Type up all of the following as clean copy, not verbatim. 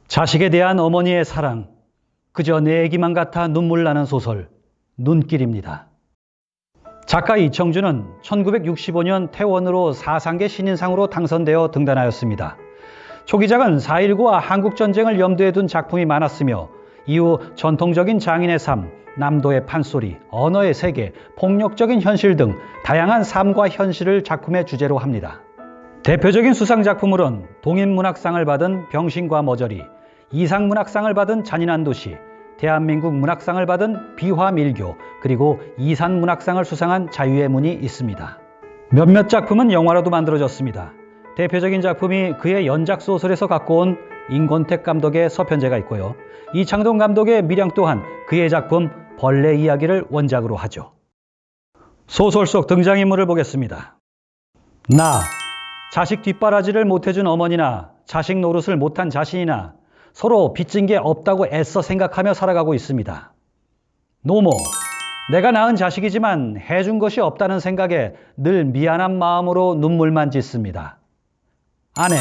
자식에 대한 어머니의 사랑, 그저 내 얘기만 같아 눈물 나는 소설, 눈길입니다. 작가 이청준은 1965년 태원으로 사상계 신인상으로 당선되어 등단하였습니다. 초기작은 4.19와 한국전쟁을 염두에 둔 작품이 많았으며 이후 전통적인 장인의 삶, 남도의 판소리, 언어의 세계, 폭력적인 현실 등 다양한 삶과 현실을 작품의 주제로 합니다. 대표적인 수상작품으로는 동인문학상을 받은 병신과 머저리, 이상문학상을 받은 잔인한 도시, 대한민국 문학상을 받은 비화밀교, 그리고 이산문학상을 수상한 자유의 문이 있습니다. 몇몇 작품은 영화로도 만들어졌습니다. 대표적인 작품이 그의 연작 소설에서 갖고 온 임권택 감독의 서편제가 있고요. 이창동 감독의 밀양 또한 그의 작품 벌레 이야기를 원작으로 하죠. 소설 속 등장인물을 보겠습니다. 나, 자식 뒷바라지를 못해준 어머니나 자식 노릇을 못한 자신이나 서로 빚진 게 없다고 애써 생각하며 살아가고 있습니다. 노모, 내가 낳은 자식이지만 해준 것이 없다는 생각에 늘 미안한 마음으로 눈물만 짓습니다. 아내,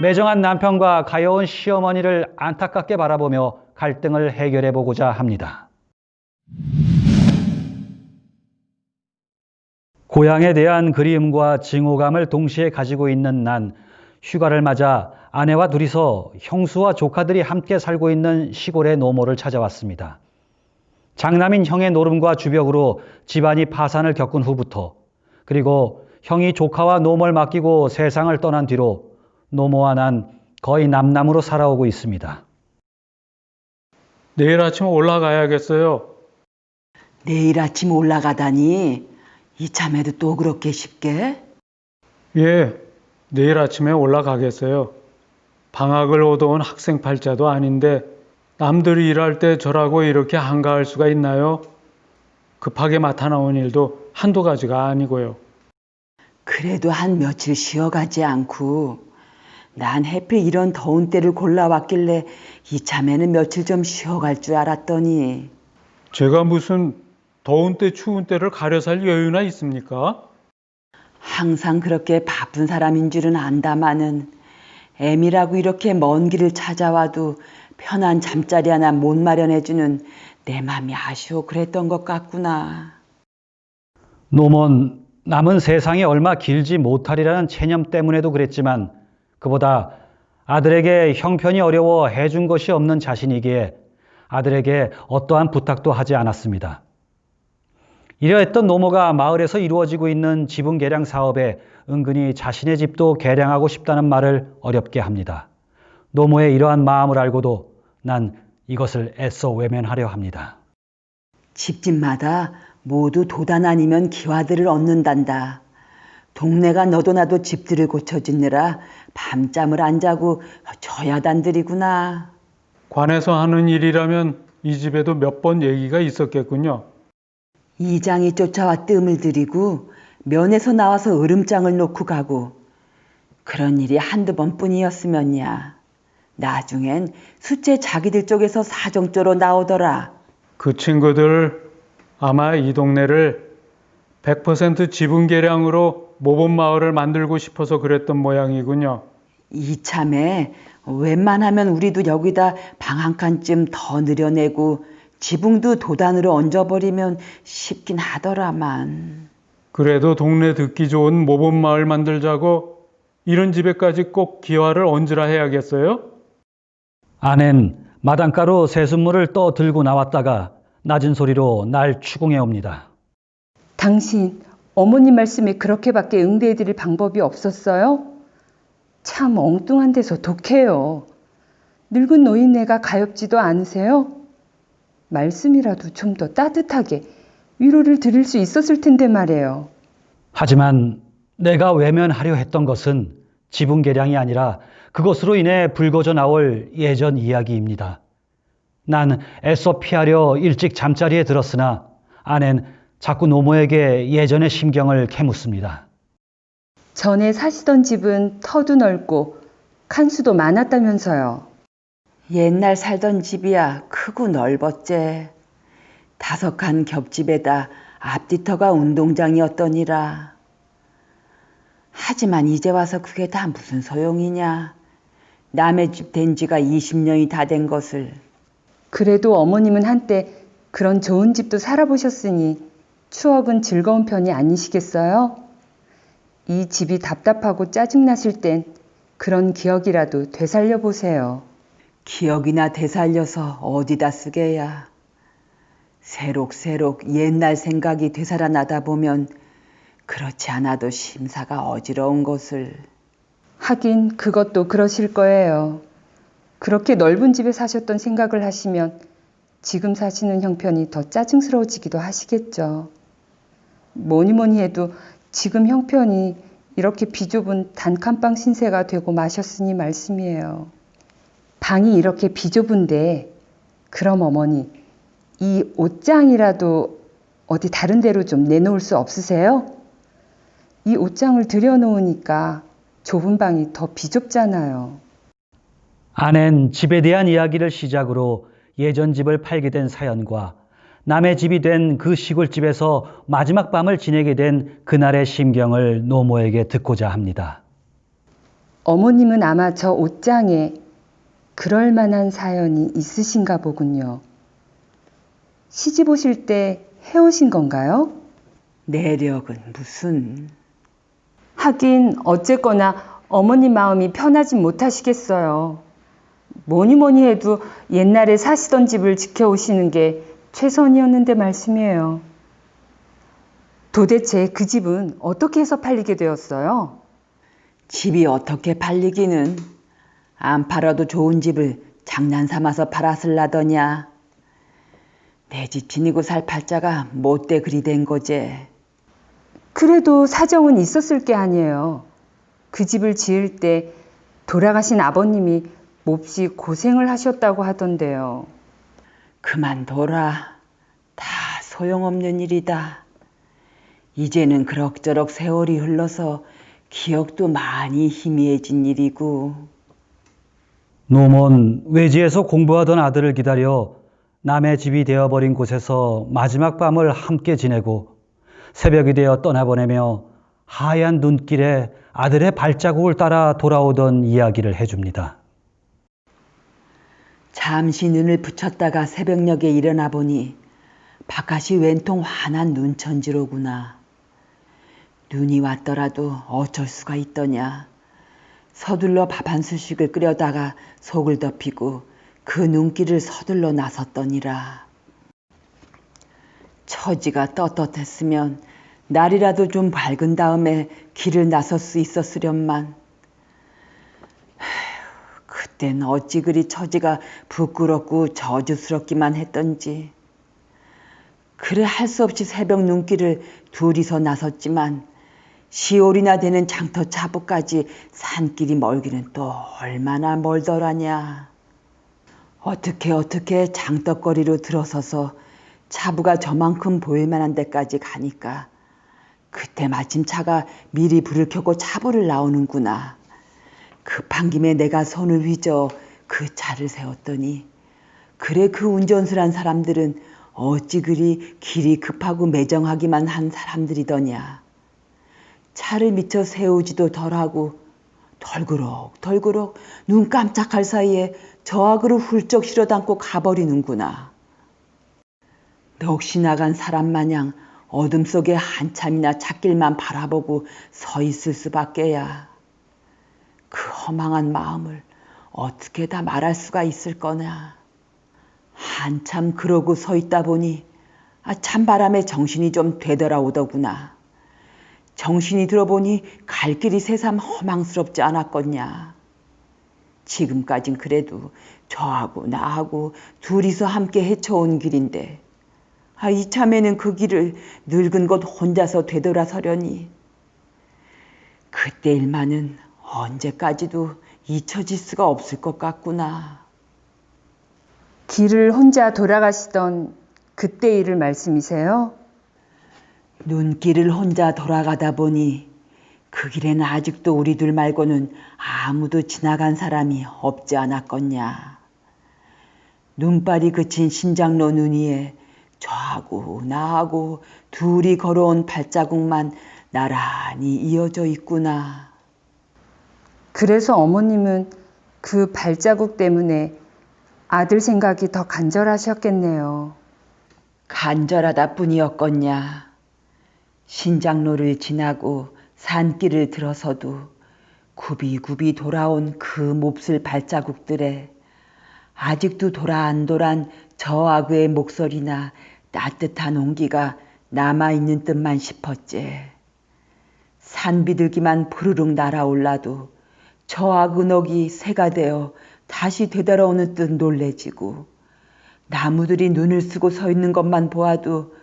매정한 남편과 가여운 시어머니를 안타깝게 바라보며 갈등을 해결해 보고자 합니다. 고향에 대한 그리움과 증오감을 동시에 가지고 있는 난, 휴가를 맞아 아내와 둘이서 형수와 조카들이 함께 살고 있는 시골의 노모를 찾아왔습니다. 장남인 형의 노름과 주벽으로 집안이 파산을 겪은 후부터, 그리고 형이 조카와 노모를 맡기고 세상을 떠난 뒤로 노모와 난 거의 남남으로 살아오고 있습니다. 내일 아침 올라가야겠어요. 내일 아침 올라가다니 이참에도 또 그렇게 쉽게? 예, 내일 아침에 올라가겠어요. 방학을 얻어온 학생 팔자도 아닌데 남들이 일할 때 저라고 이렇게 한가할 수가 있나요? 급하게 맡아 나온 일도 한두 가지가 아니고요. 그래도 한 며칠 쉬어가지 않고 난 해필 이런 더운 때를 골라왔길래 이참에는 며칠 좀 쉬어갈 줄 알았더니 제가 무슨 더운 때 추운 때를 가려 살 여유나 있습니까? 항상 그렇게 바쁜 사람인 줄은 안다마는 애미라고 이렇게 먼 길을 찾아와도 편한 잠자리 하나 못 마련해주는 내 맘이 아쉬워 그랬던 것 같구나. 노모는 남은 세상이 얼마 길지 못하리라는 체념 때문에도 그랬지만 그보다 아들에게 형편이 어려워 해준 것이 없는 자신이기에 아들에게 어떠한 부탁도 하지 않았습니다. 이러했던 노모가 마을에서 이루어지고 있는 지붕 개량 사업에 은근히 자신의 집도 개량하고 싶다는 말을 어렵게 합니다. 노모의 이러한 마음을 알고도 난 이것을 애써 외면하려 합니다. 집집마다 모두 도단 아니면 기와들을 얻는단다. 동네가 너도 나도 집들을 고쳐짓느라 밤잠을 안 자고 저야단들이구나. 관에서 하는 일이라면 이 집에도 몇 번 얘기가 있었겠군요. 이장이 쫓아와 뜸을 들이고 면에서 나와서 으름장을 놓고 가고 그런 일이 한두 번뿐이었으면야. 나중엔 숫째 자기들 쪽에서 사정조로 나오더라. 그 친구들 아마 이 동네를 100% 지분 개량으로 모범마을을 만들고 싶어서 그랬던 모양이군요. 이참에 웬만하면 우리도 여기다 방 한 칸쯤 더 늘여내고 지붕도 도단으로 얹어버리면 쉽긴 하더라만. 그래도 동네 듣기 좋은 모범마을 만들자고 이런 집에까지 꼭 기와를 얹으라 해야겠어요? 아낸 마당가로 새순물을 떠 들고 나왔다가 낮은 소리로 날 추궁해 옵니다. 당신 어머님 말씀에 그렇게밖에 응대해드릴 방법이 없었어요? 참 엉뚱한 데서 독해요. 늙은 노인네가 가엾지도 않으세요? 말씀이라도 좀 더 따뜻하게 위로를 드릴 수 있었을 텐데 말이에요. 하지만 내가 외면하려 했던 것은 지붕 개량이 아니라 그것으로 인해 불거져 나올 예전 이야기입니다. 난 애써 피하려 일찍 잠자리에 들었으나 아낸 자꾸 노모에게 예전의 심경을 캐묻습니다. 전에 사시던 집은 터도 넓고 칸수도 많았다면서요. 옛날 살던 집이야 크고 넓었제. 5칸 겹집에다 앞뒤터가 운동장이었더니라. 하지만 이제 와서 그게 다 무슨 소용이냐. 남의 집 된 지가 20년이 다 된 것을. 그래도 어머님은 한때 그런 좋은 집도 살아보셨으니 추억은 즐거운 편이 아니시겠어요? 이 집이 답답하고 짜증나실 땐 그런 기억이라도 되살려 보세요. 기억이나 되살려서 어디다 쓰게야. 새록새록 옛날 생각이 되살아나다 보면 그렇지 않아도 심사가 어지러운 것을. 하긴 그것도 그러실 거예요. 그렇게 넓은 집에 사셨던 생각을 하시면 지금 사시는 형편이 더 짜증스러워지기도 하시겠죠. 뭐니 해도 지금 형편이 이렇게 비좁은 단칸방 신세가 되고 마셨으니 말씀이에요. 방이 이렇게 비좁은데 그럼 어머니 이 옷장이라도 어디 다른 데로 좀 내놓을 수 없으세요? 이 옷장을 들여놓으니까 좁은 방이 더 비좁잖아요. 아낸 집에 대한 이야기를 시작으로 예전 집을 팔게 된 사연과 남의 집이 된 그 시골집에서 마지막 밤을 지내게 된 그날의 심경을 노모에게 듣고자 합니다. 어머님은 아마 저 옷장에 그럴 만한 사연이 있으신가 보군요. 시집 오실 때 해오신 건가요? 내력은 무슨. 하긴 어쨌거나 어머님 마음이 편하진 못하시겠어요. 뭐니 해도 옛날에 사시던 집을 지켜오시는 게 최선이었는데 말씀이에요. 도대체 그 집은 어떻게 해서 팔리게 되었어요? 집이 어떻게 팔리기는. 안 팔아도 좋은 집을 장난 삼아서 팔았을라더냐. 내 집 지니고 살 팔자가 못돼 그리 된 거제. 그래도 사정은 있었을 게 아니에요. 그 집을 지을 때 돌아가신 아버님이 몹시 고생을 하셨다고 하던데요. 그만둬라. 다 소용없는 일이다. 이제는 그럭저럭 세월이 흘러서 기억도 많이 희미해진 일이고. 노모는 외지에서 공부하던 아들을 기다려 남의 집이 되어버린 곳에서 마지막 밤을 함께 지내고 새벽이 되어 떠나보내며 하얀 눈길에 아들의 발자국을 따라 돌아오던 이야기를 해줍니다. 잠시 눈을 붙였다가 새벽녘에 일어나 보니 바깥이 웬통 환한 눈천지로구나. 눈이 왔더라도 어쩔 수가 있더냐. 서둘러 밥 한 수씩을 끓여다가 속을 덮이고 그 눈길을 서둘러 나섰더니라. 처지가 떳떳했으면 날이라도 좀 밝은 다음에 길을 나설 수 있었으련만. 그땐 어찌 그리 처지가 부끄럽고 저주스럽기만 했던지. 그래 할 수 없이 새벽 눈길을 둘이서 나섰지만 시올이나 되는 장터 차부까지 산길이 멀기는 또 얼마나 멀더라냐. 어떻게 장떡거리로 들어서서 차부가 저만큼 보일 만한 데까지 가니까 그때 마침 차가 미리 불을 켜고 차부를 나오는구나. 급한 김에 내가 손을 휘저 그 차를 세웠더니 그래 그 운전수란 사람들은 어찌 그리 길이 급하고 매정하기만 한 사람들이더냐. 차를 미처 세우지도 덜하고 덜그럭 눈 깜짝할 사이에 저악으로 훌쩍 실어담고 가버리는구나. 넋이 나간 사람 마냥 어둠 속에 한참이나 찻길만 바라보고 서 있을 수밖에야. 그 허망한 마음을 어떻게 다 말할 수가 있을 거냐. 한참 그러고 서 있다 보니 찬바람에 정신이 좀 되돌아오더구나. 정신이 들어보니 갈 길이 새삼 허망스럽지 않았겠냐. 지금까진 그래도 저하고 나하고 둘이서 함께 헤쳐온 길인데 이참에는 그 길을 늙은 것 혼자서 되돌아서려니. 그때 일만은 언제까지도 잊혀질 수가 없을 것 같구나. 길을 혼자 돌아가시던 그때 일을 말씀이세요? 눈길을 혼자 돌아가다 보니 그 길에는 아직도 우리 둘 말고는 아무도 지나간 사람이 없지 않았겠냐. 눈발이 그친 신장로 눈 위에 저하고 나하고 둘이 걸어온 발자국만 나란히 이어져 있구나. 그래서 어머님은 그 발자국 때문에 아들 생각이 더 간절하셨겠네요. 간절하다 뿐이었겠냐. 신장로를 지나고 산길을 들어서도 굽이굽이 돌아온 그 몹쓸 발자국들에 아직도 도란도란 저하그의 목소리나 따뜻한 온기가 남아있는 듯만 싶었지. 산비둘기만 부르륵 날아올라도 저하그 넋이 새가 되어 다시 되돌아오는 듯 놀래지고, 나무들이 눈을 쓰고 서 있는 것만 보아도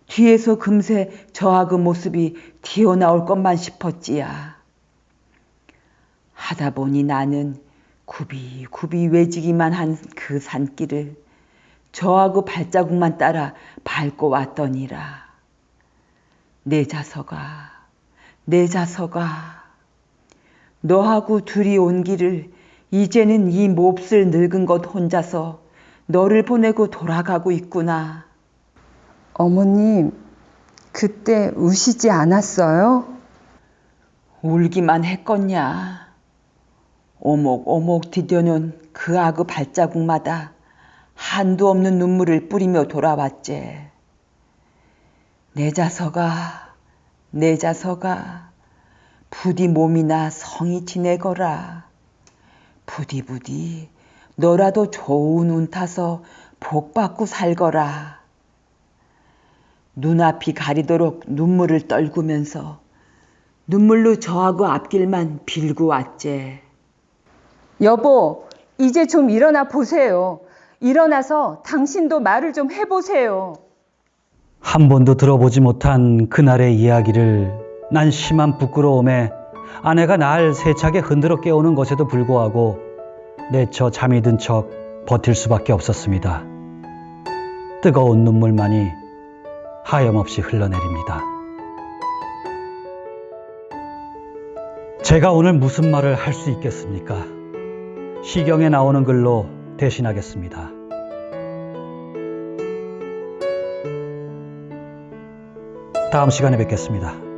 뒤에서 금세 저하그 모습이 튀어나올 것만 싶었지야. 하다 보니 나는 굽이굽이 외지기만 한 그 산길을 저하그 발자국만 따라 밟고 왔더니라. 내 자석아, 내 자석아, 너하고 둘이 온 길을 이제는 이 몹쓸 늙은 것 혼자서 너를 보내고 돌아가고 있구나. 어머님, 그때 우시지 않았어요? 울기만 했겠냐. 오목오목 디뎌놓은 그 아그 발자국마다 한도 없는 눈물을 뿌리며 돌아왔지. 내 자석아, 내 자석아, 부디 몸이나 성이 지내거라. 부디 너라도 좋은 운 타서 복 받고 살거라. 눈앞이 가리도록 눈물을 떨구면서 눈물로 저하고 앞길만 빌고 왔지. 여보, 이제 좀 일어나 보세요. 일어나서 당신도 말을 좀 해보세요. 한 번도 들어보지 못한 그날의 이야기를 난 심한 부끄러움에 아내가 날 세차게 흔들어 깨우는 것에도 불구하고 내쳐 잠이 든 척 버틸 수밖에 없었습니다. 뜨거운 눈물만이 하염없이 흘러내립니다. 제가 오늘 무슨 말을 할 수 있겠습니까? 시경에 나오는 글로 대신하겠습니다. 다음 시간에 뵙겠습니다.